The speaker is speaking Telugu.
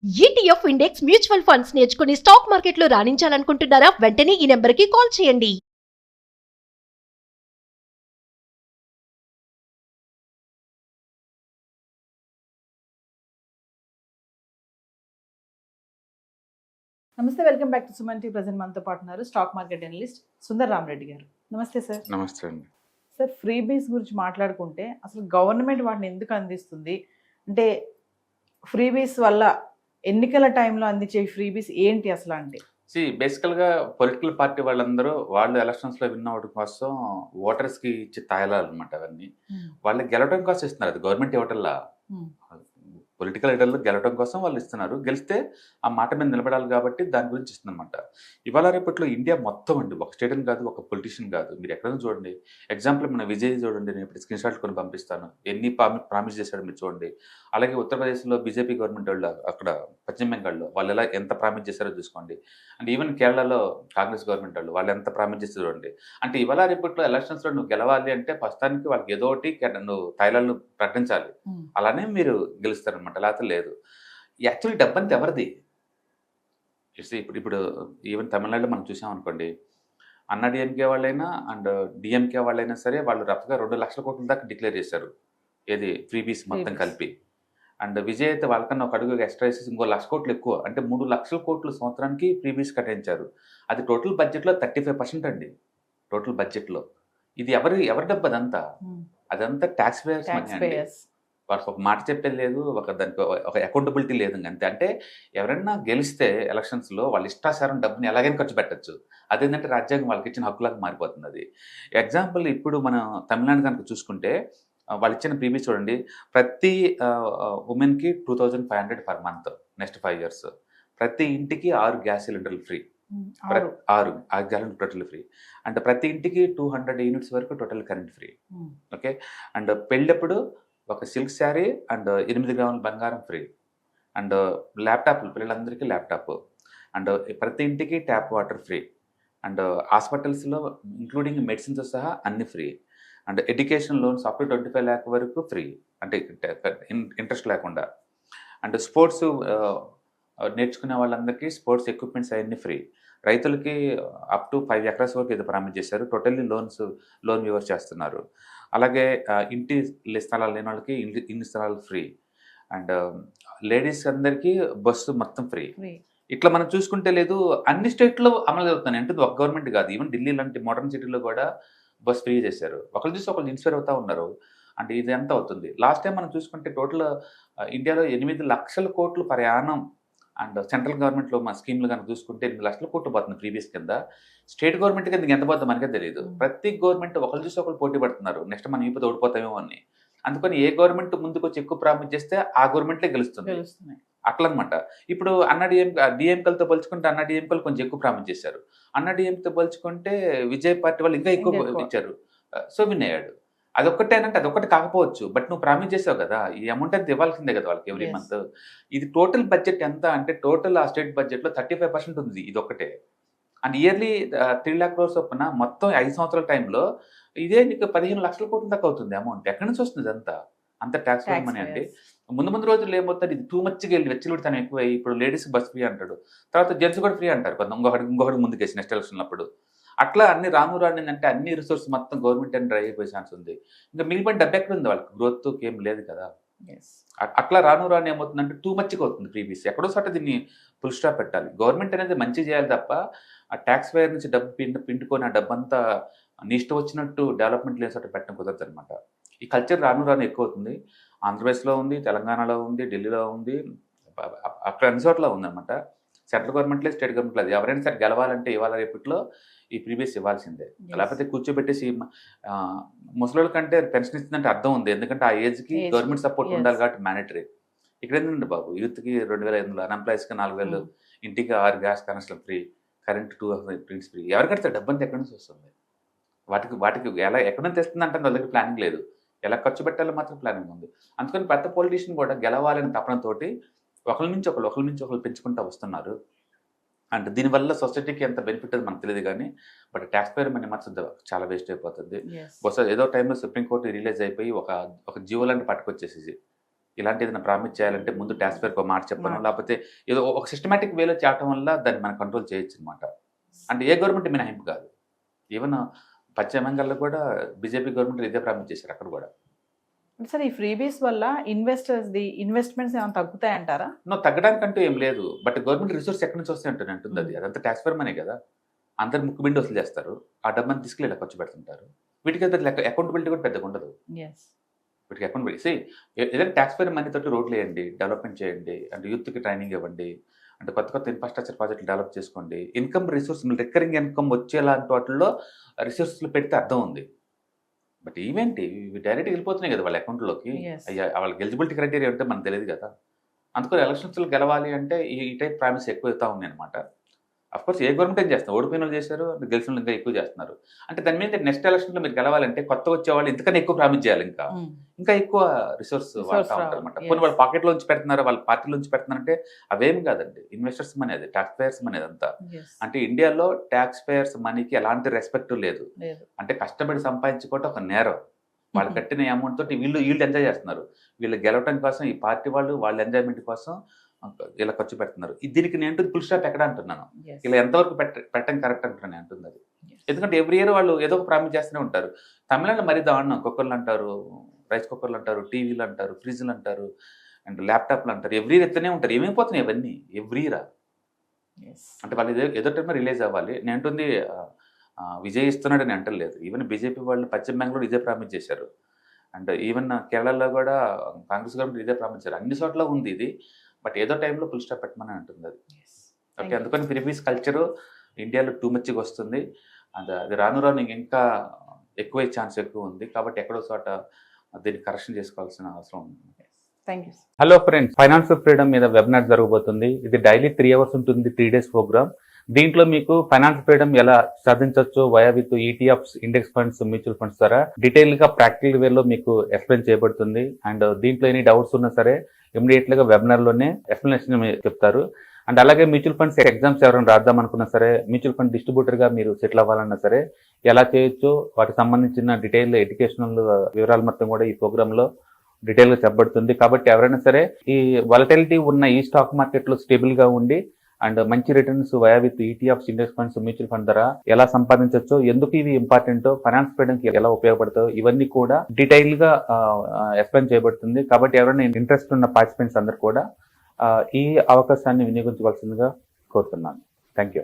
ఈటీఎఫ్ ఇండెక్స్ మ్యూచువల్ ఫండ్స్ నేర్చుకుని స్టాక్ మార్కెట్లో రాణించాలనుకుంటున్నారా? వెంటనే ఈ నెంబర్కి కాల్ చేయండి. నమస్తే, welcome back to Suman TV. Present మనతో పాటు ఉన్నారు stock market analyst Sundar Ramareddy గారు. నమస్తే సార్. నమస్తే అండి. సార్, ఫ్రీబీస్ గురించి మాట్లాడుకుంటే అసలు గవర్నమెంట్ వాటిని ఎందుకు అందిస్తుంది? అంటే ఫ్రీబీస్ వల్ల ఎన్నికల టైంలో అందించే ఫ్రీబీస్ ఏంటి అసలు? అంటే బేసికల్గా పొలిటికల్ పార్టీ వాళ్ళందరూ వాళ్ళు ఎలక్షన్స్లో విన్ అవ్వడం కోసం ఓటర్స్కి ఇచ్చే తాయిలాలు అనమాట అవన్నీ. వాళ్ళు గెలవడం కోసం ఇస్తున్నారు, అది గవర్నమెంట్ ఇవ్వటంలా. పొలిటికల్ లీడర్లు గెలవడం కోసం వాళ్ళు ఇస్తున్నారు. గెలిస్తే ఆ మాట మీద నిలబడాలి కాబట్టి దాని గురించి ఇస్తుందన్నమాట. ఇవాళ రేపట్లో ఇండియా మొత్తం అండి, ఒక స్టేట్ కాదు, ఒక పొలిటీషియన్ కాదు, మీరు ఎక్కడైనా చూడండి. ఎగ్జాంపుల్ మన విజయ్ చూడండి, నేను ఇప్పుడు స్క్రీన్ షాట్ కొని పంపిస్తాను, ఎన్ని ప్రామిస్ చేశాడు మీరు చూడండి. అలాగే ఉత్తరప్రదేశ్లో బీజేపీ గవర్నమెంట్ వాళ్ళు, అక్కడ పశ్చిమ బెంగాల్లో వాళ్ళు ఎంత ప్రామిస్ చేశారో చూసుకోండి. అండ్ ఈవెన్ కేరళలో కాంగ్రెస్ గవర్నమెంట్ వాళ్ళు ఎంత ప్రామిస్ చేసి చూడండి. అంటే ఇవాళ రేపట్లో ఎలక్షన్స్లో నువ్వు గెలవాలి అంటే ప్రస్తుతానికి వాళ్ళకి ఏదో ఒకటి నువ్వు తాయిలాలను ప్రకటించాలి, అలానే మీరు గెలుస్తారనమాట, లేకపోతే లేదు. యాక్చువల్లీ డబ్బంతా ఎవరిది? ఇప్పుడు ఈవెన్ తమిళనాడులో మనం చూసాం అనుకోండి, అన్నా డిఎంకే వాళ్ళైనా అండ్ డిఎంకే వాళ్ళైనా సరే వాళ్ళు రఫ్గా 2 లక్షల కోట్ల దాకా డిక్లేర్ చేశారు, ఏది ఫ్రీబీస్ మొత్తం కలిపి. అండ్ విజయ్ అయితే వాళ్ళకన్నా ఒక అడుగు ఎక్స్ట్రా వేసేసి ఇంకో 1,00,000 కోట్లు ఎక్కువ, అంటే 3 లక్షల కోట్లు సంవత్సరానికి ఫ్రీబీస్ కట్టించారు. అది టోటల్ బడ్జెట్లో 35% అండి, టోటల్ బడ్జెట్లో. ఇది ఎవరి డబ్బు అదంతా? అదంతా ట్యాక్స్ పేయర్స్ మనీ అండి. వాళ్ళకి ఒక మాట చెప్పేది లేదు, దానికి ఒక అకౌంటబిలిటీ లేదు అంతే. అంటే ఎవరైనా గెలిస్తే ఎలక్షన్స్లో వాళ్ళ ఇష్టాసారం డబ్బుని ఎలాగైనా ఖర్చు పెట్టచ్చు. అదేంటంటే రాజ్యాంగం వాళ్ళకి ఇచ్చిన హక్కులాగా మారిపోతుంది అది. ఎగ్జాంపుల్ ఇప్పుడు మనం తమిళనాడు కనుక చూసుకుంటే వాళ్ళు ఇచ్చిన ప్రీమియం చూడండి, ప్రతి ఉమెన్కి 2,500 పర్ మంత్ నెక్స్ట్ 5 years. ప్రతి ఇంటికి 6 గ్యాస్ సిలిండర్లు free, 6 gas total free. And ప్రతి ఇంటికి 200 యూనిట్స్ వరకు total current free. Okay. And పెళ్ళప్పుడు ఒక సిల్క్ శారీ అండ్ 8 గ్రాముల బంగారం ఫ్రీ. అండ్ ల్యాప్టాప్లు పిల్లలందరికీ ల్యాప్టాప్. అండ్ ప్రతి ఇంటికి ట్యాప్ వాటర్ ఫ్రీ. అండ్ హాస్పిటల్స్లో ఇంక్లూడింగ్ మెడిసిన్తో సహా అన్ని free. And education loans up to 25 lakh వరకు ఫ్రీ, అంటే ఇంట్రెస్ట్ లేకుండా. అండ్ స్పోర్ట్స్ నేర్చుకునే వాళ్ళందరికీ స్పోర్ట్స్ ఎక్విప్మెంట్స్ అవన్నీ ఫ్రీ. రైతులకి అప్ టు 5 acres వరకు ఏదో ప్రామిస్ చేశారు, టోటల్లీ లోన్ వ్యూవర్ చేస్తున్నారు. అలాగే ఇంటి స్థలాలు లేని వాళ్ళకి ఇన్ని స్థలాలు ఫ్రీ. అండ్ లేడీస్ అందరికీ బస్సు మొత్తం ఫ్రీ. ఇట్లా మనం చూసుకుంటే లేదు, అన్ని స్టేట్లో అమలు అవుతున్నాయి. అంటే ఒక గవర్నమెంట్ కాదు, ఈవెన్ ఢిల్లీ లాంటి మోడర్న్ సిటీలో కూడా బస్ ఫ్రీ చేశారు. ఒకళ్ళు చూసి ఒకళ్ళు ఇన్స్పైర్ అవుతూ ఉన్నారు. అంటే ఇది ఎంత అవుతుంది? లాస్ట్ టైం మనం చూసుకుంటే టోటల్ ఇండియాలో 8 లక్షల కోట్లు ప్రయాణం. అండ్ సెంట్రల్ గవర్నమెంట్లో మా స్కీమ్లు కనుక చూసుకుంటే 8 లక్షల కోట్లు పోతుంది ప్రీవియస్ కింద. స్టేట్ గవర్నమెంట్ కింద ఎంత పోతుందో మనకే తెలియదు. ప్రతి గవర్నమెంట్ ఒకళ్ళు చూసి ఒకళ్ళు పోటీ పడుతున్నారు, నెక్స్ట్ మనం ఇప్పుడు ఓడిపోతామేమో అని. అందుకని ఏ గవర్నమెంట్ ముందుకు వచ్చి ఎక్కువ ప్రామిస్ చేస్తే ఆ గవర్నమెంట్లే గెలుస్తుంది. అట్లా అనమాట. ఇప్పుడు డిఎంకలతో పోల్చుకుంటే డిఎంకలు కొంచెం ఎక్కువ ప్రామిస్ చేశారు. డిఎంతో పోల్చుకుంటే విజయ్ పార్టీ వాళ్ళు ఇంకా ఎక్కువ ఇచ్చారు, సో విన్ అయ్యాడు. అదొక్కటేనంటే అదొక్కటి కాకపోవచ్చు, బట్ నువ్వు ప్రామిస్ చేసావు కదా, ఈ అమౌంట్ అంతా ఇవ్వాల్సిందే కదా వాళ్ళకి ఎవ్రీ మంత్. ఇది టోటల్ బడ్జెట్ ఎంత అంటే టోటల్ ఆ స్టేట్ బడ్జెట్లో 35% ఉంది ఇది ఒక్కటే. అండ్ ఇయర్లీ 3 lakh crores చొప్పున మొత్తం 5 సంవత్సరాల టైంలో ఇదే నీకు 15 లక్షల కోట్ల దాకా అవుతుంది అమౌంట్. ఎక్కడి నుంచి వస్తుంది అంతా? అంత ట్యాక్స్ మనీ అండి. ముందు రోజులు ఏమవుతుంది, ఇది టూ మచ్గా వెళ్ళి వెచ్చిలుడితనం ఎక్కువ. ఇప్పుడు లేడీస్ బస్ ఫ్రీ అంటాడు, తర్వాత జెంట్స్ కూడా ఫ్రీ అంటారు, ఇంకొకటి ముందుకేసి నెక్స్ట్ ఎలక్షన్ అప్పుడు. అట్లా అన్ని రాను అంటే అన్ని రిసోర్స్ మొత్తం గవర్నమెంట్ అని డ్రైవ్ అయిపోయే ఛాన్స్ ఉంది. ఇంకా మిగిలిపోయిన డబ్బు ఎక్కడ ఉంది వాళ్ళకి? గ్రోత్ ఏం లేదు కదా. అట్లా రాను ఏమవుతుందంటే టూ మచ్గా అవుతుంది ప్రీవియస్. ఎక్కడో చోట దీన్ని ఫుల్ స్టాప్ పెట్టాలి. గవర్నమెంట్ అనేది మంచి చేయాలి తప్ప ఆ ట్యాక్స్ పేయర్ నుంచి డబ్బు పిండుకొని ఆ డబ్బంతా నీ ఇష్టం వచ్చినట్టు డెవలప్మెంట్ లేని చోట పెట్టడం కుదరదు అనమాట. ఈ కల్చర్ రాను ఎక్కువ అవుతుంది. ఆంధ్రప్రదేశ్లో ఉంది, తెలంగాణలో ఉంది, ఢిల్లీలో ఉంది, అక్కడ అన్ని చోట్ల ఉందన్నమాట. సెంట్రల్ గవర్నమెంట్లే స్టేట్ గవర్నమెంట్ లేదు. ఎవరైనా సరే గెలవాలంటే ఇవాళ రేపట్లో ఈ ప్రీవియస్ ఇవ్వాల్సిందే. లేకపోతే కూర్చోబెట్టేసి ముసలి కంటే పెన్షన్ ఇస్తుందంటే అర్థం ఉంది, ఎందుకంటే ఆ ఏజ్కి గవర్నమెంట్ సపోర్ట్ ఉండాలి కాబట్టి మ్యాండేటరీ. ఇక్కడ ఏంటంటే బాబు, యూత్కి 2,500, అన్ఎంప్లాయీస్కి 4,000, ఇంటికి 6 gas connection free, current 2 prints free. ఎవరు కడతారు? డబ్బంతా ఎక్కడి నుంచి వస్తుంది? వాటికి ఎలా ఎక్కడి నుంచి తెస్తుందంటే వాళ్ళ దగ్గర ప్లానింగ్ లేదు, ఎలా ఖర్చు పెట్టాలో మాత్రం ప్లానింగ్ ఉంది. అందుకని పెద్ద పొలిటీషియన్ కూడా గెలవాలని తపనతోటి ఒకరి నుంచి ఒకరు పెంచుకుంటూ వస్తున్నారు. అండ్ దీనివల్ల సొసైటీకి ఎంత బెనిఫిట్ అది మనకు తెలియదు కానీ, బట్ ట్యాక్స్ పేర్ మనీ మాత్రం చాలా వేస్ట్ అయిపోతుంది. బహుశా ఏదో టైంలో సుప్రీంకోర్టు రిలీజ్ అయిపోయి ఒక జీవో లాంటి పట్టుకొచ్చేసేసి ఇలాంటి ఏదైనా ప్రామిస్ చేయాలంటే ముందు ట్యాక్స్ పేర్ ఒక మాట చెప్పడం, మాట. లేకపోతే ఏదో ఒక సిస్టమేటిక్ వేలో చేయటం వల్ల దాన్ని మనం కంట్రోల్ చేయొచ్చు అనమాట. అంటే ఏ గవర్నమెంట్ మినహాయింపు కాదు. ఈవెన్ పశ్చిమ బెంగాల్లో కూడా బీజేపీ గవర్నమెంట్ ఇదే ప్రామిస్ చేశారు అక్కడ కూడా. సార్ ఈ ఫ్రీబీస్ వల్ల ఇన్వెస్ట్మెంట్స్ ఏమైనా తగ్గుతాయంటారా? తగ్గడానికంటూ ఏం లేదు. బట్ గవర్నమెంట్ రిసోర్స్ ఎక్కడి నుంచి వస్తాయి అంటుంది అది. అదంతా ట్యాక్స్ పేర్ మనీ కదా. అందరు ముక్కుబిండి వసూలు చేస్తారు. ఆ డబ్బుని తీసుకెళ్ళి ఇలా ఖర్చు పెడుతుంటారు. వీటికి లెక్క అకౌంటబిలిటీ కూడా పెద్దగా ఉండదు. వీటికి అకౌంటబిలిటీ ఏదైనా ట్యాక్స్ పేర్ మనీ తోటి రోడ్లు వేయండి, డెవలప్మెంట్ చేయండి, అంటే యూత్కి ట్రైనింగ్ ఇవ్వండి, అంటే కొత్త ఇన్ఫ్రాస్ట్రక్చర్ ప్రాజెక్టులు డెవలప్ చేసుకోండి. ఇన్కమ్ రిసోర్స్ రికరింగ్ ఇన్కమ్ వచ్చేలాంటి వాటిల్లో రిసోర్స్లు పెడితే అర్థం ఉంది. బట్ ఈవెంట్ ఇవి డైరెక్ట్గా వెళ్ళిపోతున్నాయి కదా వాళ్ళ అకౌంట్లోకి. అయ్యా వాళ్ళకి ఎలిజిబిలిటీ క్రైటీరియా అంటే మనకు తెలియదు కదా. అందుకని ఎలక్షన్స్లో గెలవాలి అంటే ఈ టైప్ ప్రామిస్ ఎక్కువ అవుతా ఉంది అనమాట. అఫ్కోర్స్ ఏ గవర్నమెంట్ ఏం చేస్తున్నారు, ఓడిపోయిన వాళ్ళు చేశారు, గెలిచిన వాళ్ళు ఇంకా ఎక్కువ చేస్తున్నారు. అంటే దాని మీద నెక్స్ట్ ఎలక్షన్లో మీరు గెలవాలంటే కొత్త వచ్చే వాళ్ళు ఇంతకన్నా ఎక్కువ ప్రామిస్ చేయాలి, ఇంకా ఎక్కువ రిసోర్స్ వాడుతూ ఉంటారు అనమాట. కొన్ని వాళ్ళ పాకెట్లో నుంచి పెడుతున్నారు, వాళ్ళ పార్టీలోంచి పెడుతున్నారంటే అవేం కాదండి, ఇన్వెస్టర్స్ మనీ, అది ట్యాక్స్ పేయర్స్ మనీ అదంతా. అంటే ఇండియాలో ట్యాక్స్ పేయర్స్ మనీకి ఎలాంటి రెస్పెక్ట్ లేదు. అంటే కష్టపడి సంపాదించుకోవటం ఒక నేరం. వాళ్ళు కట్టిన అమౌంట్ తోటి వీళ్ళు ఎంజాయ్ చేస్తున్నారు. వీళ్ళు గెలవటం కోసం ఈ పార్టీ వాళ్ళు వాళ్ళ ఎంజాయ్మెంట్ కోసం ఇలా ఖర్చు పెడుతున్నారు. దీనికి నేను ఫుల్ స్టాప్ ఎక్కడ అంటున్నాను, ఇలా ఎంతవరకు పెట్టడం కరెక్ట్ అంటున్నాను అంటుంది అది. ఎందుకంటే ఎవ్రీ ఇయర్ వాళ్ళు ఏదో ఒక ప్రామిస్ చేస్తూనే ఉంటారు. తమిళనాడులో మరీ దారుణం. కుక్కర్లు అంటారు, రైస్ కుక్కర్లు అంటారు, టీవీలు అంటారు, ఫ్రిడ్జ్లు అంటారు, అండ్ ల్యాప్టాప్లు అంటారు. ఎవ్రీ ఇయర్ ఎత్తనే ఉంటారు. ఏమైపోతున్నాయి ఇవన్నీ ఎవ్రీ ఇయర్. అంటే వాళ్ళు ఏదో టైంలో రిలీజ్ అవ్వాలి. నేను అంటుంది విజయ్ ఇస్తున్నాడని అంటలేదు. ఈవెన్ బీజేపీ వాళ్ళు పశ్చిమ బెంగాల్లో ఇదే ప్రామిస్ చేశారు. అండ్ ఈవెన్ కేరళలో కూడా కాంగ్రెస్ గవర్నమెంట్ ఇదే ప్రామిస్ చేశారు. అన్ని చోట్ల ఉంది ఇది. బట్ ఏదో టైంలో ఫుల్ స్టాప్ పెట్టమని అంటుంది అది. ఓకే, అందుకని ఫ్రీబీస్ కల్చరు ఇండియాలో టూ మచ్గా వస్తుంది. అది రాను ఇంకా ఎక్కువ ఛాన్స్ ఎక్కువ ఉంది. కాబట్టి ఎక్కడో చోట దీన్ని కరెక్షన్ చేసుకోవాల్సిన అవసరం ఉంది. Thank you. Hello friends, financial freedom మీద వెబినార్ జరగబోతుంది. ఇది డైలీ 3 hours ఉంటుంది, 3 days ప్రోగ్రామ్. దీంట్లో మీకు ఫైనాన్షియల్ ఫ్రీడమ్ ఎలా సాధించవచ్చు via with ETFs, index funds, mutual funds ద్వారా డీటెయిల్ గా ప్రాక్టికల్ వేలో మీకు ఎక్స్ప్లెయిన్ చేయబడుతుంది. అండ్ దీంట్లో ఎనీ డౌట్స్ ఉన్నా సరే ఇమీడియట్ గా వెబినార్ లోనే ఎక్స్ప్లెనేషన్ చెప్తారు. అండ్ అలాగే మ్యూచువల్ ఫండ్స్ ఎగ్జామ్స్ ఎవరైనా రాద్దాం అనుకున్నా సరే, మ్యూచువల్ ఫండ్ డిస్ట్రిబ్యూటర్ గా మీరు సెటిల్ అవ్వాలన్నా సరే ఎలా చేయొచ్చు, వాటికి సంబంధించిన డీటెయిల్ ఎడ్యుకేషనల్ వివరాలు మొత్తం కూడా ఈ ప్రోగ్రామ్ లో డీటెయిల్ గా చెప్పబడుతుంది. కాబట్టి ఎవరైనా సరే ఈ వాలటిలిటీ ఉన్న ఈ స్టాక్ మార్కెట్ లో స్టేబుల్ గా ఉండి అండ్ మంచి returns via with ETFs, index funds, mutual fund ద్వారా ఎలా సంపాదించవచ్చు, ఎందుకు ఇవి ఇంపార్టెంట్, ఫైనాన్స్ ఫ్రీడమ్ కి ఎలా ఉపయోగపడతాయో ఇవన్నీ కూడా డీటెయిల్ గా ఎక్స్ప్లెయిన్ చేయబడుతుంది. కాబట్టి ఎవరైనా ఇంట్రెస్ట్ ఉన్న పార్టిసిపెంట్స్ అందరూ కూడా ఈ అవకాశాన్ని వినియోగించవలసిందిగా కోరుతున్నాను. Thank you.